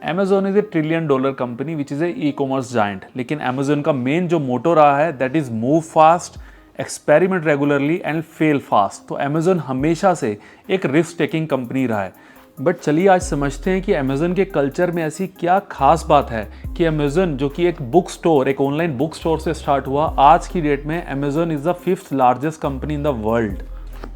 Amazon is a $1 trillion company which is a e commerce giant, लेकिन Amazon का main जो मोटो रहा है that is move fast, experiment regularly and fail fast. तो Amazon हमेशा से एक रिस्क टेकिंग कंपनी रहा है। बट चलिए आज समझते हैं कि Amazon के कल्चर में ऐसी क्या खास बात है कि Amazon जो कि एक बुक स्टोर, एक ऑनलाइन बुक स्टोर से स्टार्ट हुआ, आज की डेट में Amazon is the 5th largest company in the world.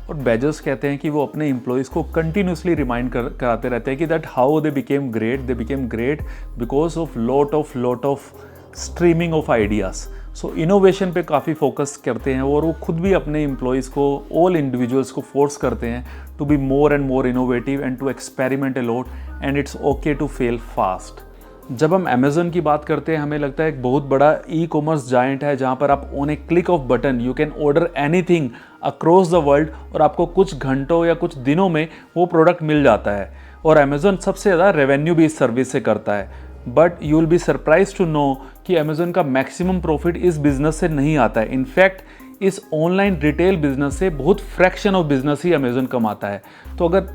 और बेजोस कहते हैं कि वो अपने एम्प्लॉयज़ को कंटिन्यूसली रिमाइंड कराते रहते हैं कि that how they became great because of lot of streaming of ideas. So innovation पे काफ़ी फोकस करते हैं और वो खुद भी अपने एम्प्लॉयज़ को, ऑल इंडिविजुअल्स को फोर्स करते हैं to be more and more innovative and to experiment a lot and it's okay to fail fast. जब हम Amazon की बात करते हैं हमें लगता है एक बहुत बड़ा ई कॉमर्स जाइंट है जहाँ पर आप on A click off button you can order anything across the world और आपको कुछ घंटों या कुछ दिनों में वो प्रोडक्ट मिल जाता है। और Amazon सबसे ज़्यादा रेवेन्यू भी इस सर्विस से करता है। But you will be surprise to know कि Amazon का मैक्सिमम प्रॉफिट इस बिजनेस से नहीं आता है। इनफैक्ट इस ऑनलाइन रिटेल बिजनेस से बहुत fraction of business he Amazon कमाता है। तो अगर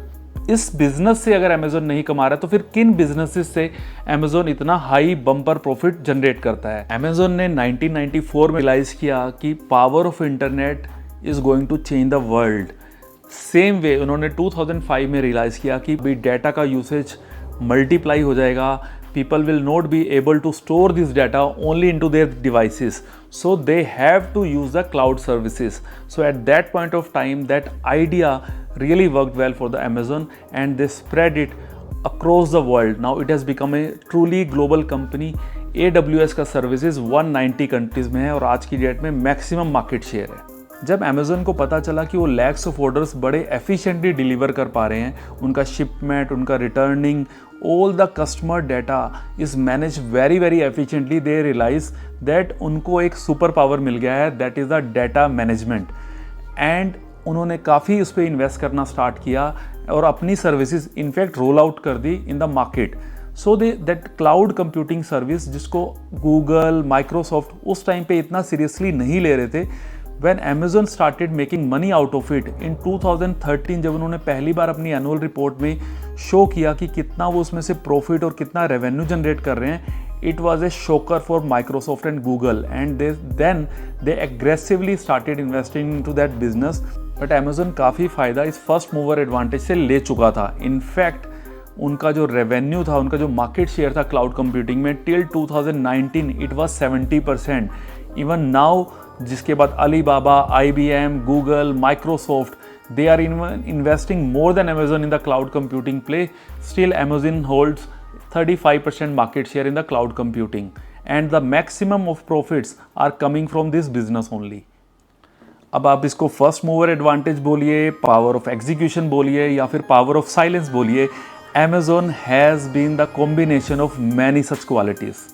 इस बिजनेस से अगर Amazon नहीं कमा रहा है तो फिर किन बिजनेसेस से Amazon इतना हाई बम्पर प्रॉफिट जनरेट करता है। Amazon ने 1994 में रियलाइज किया कि power of internet is going to change the world. Same way उन्होंने 2005 में रियलाइज किया कि भी डेटा का यूसेज मल्टीप्लाई हो जाएगा, people will not be able to store this data only into their devices, so they have to use the cloud services. So at that point of time that idea really worked well for the Amazon and they spread it across the world. Now it has become a truly global company. AWS का services 190 countries में है और आज की date में maximum market share है। जब Amazon को पता चला कि वो लैक्स ऑफ ऑर्डर्स बड़े एफिशिएंटली डिलीवर कर पा रहे हैं, उनका शिपमेंट, उनका returning, all the customer data is managed very efficiently, they realize that उनको एक सुपर पावर मिल गया है, that is the data management। and उन्होंने काफ़ी उस पर इन्वेस्ट करना स्टार्ट किया और अपनी सर्विसेज इनफैक्ट रोल आउट कर दी in the market. So that cloud computing service जिसको गूगल, माइक्रोसॉफ्ट उस टाइम पे इतना सीरियसली नहीं ले रहे थे, when Amazon started making money out of it in 2013, जब उन्होंने पहली बार अपनी एनुअल रिपोर्ट में शो किया कि कितना वो उसमें से प्रॉफिट और कितना रेवेन्यू जनरेट कर रहे हैं, it was a shocker for Microsoft and Google, and then they aggressively started investing into that business। but Amazon काफ़ी फ़ायदा इस फर्स्ट मूवर एडवांटेज से ले चुका था। इनफैक्ट उनका जो रेवेन्यू था, उनका जो मार्केट शेयर था क्लाउड कंप्यूटिंग में till 2019 it was 70%। Even now जिसके बाद Alibaba, IBM, Google, Microsoft, they are investing more than Amazon in the cloud computing play. Still Amazon holds 35% market share in the cloud computing and the maximum of profits are coming from this business only। अब आप इसको first mover advantage बोलिए, power of execution बोलिए या फिर power of silence बोलिए, Amazon has been the combination of many such qualities।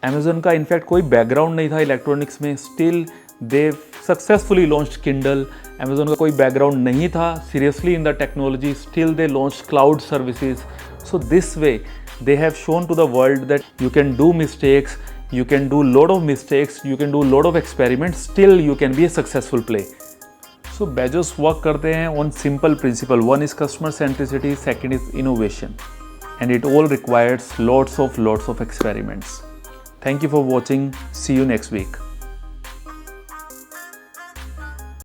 Amazon का in fact कोई बैकग्राउंड नहीं था इलेक्ट्रॉनिक्स में, still they successfully launched Kindle. Amazon का कोई बैकग्राउंड नहीं था seriously in the technology, still they launched cloud services. So this way they have shown to the world that you can do mistakes, you can do lot of mistakes, you can do lot of experiments, still you can be a successful play। So Bezos work करते हैं on simple principle, one is customer centricity, second is innovation, and it all requires lots of experiments। Thank you for watching, see you next week।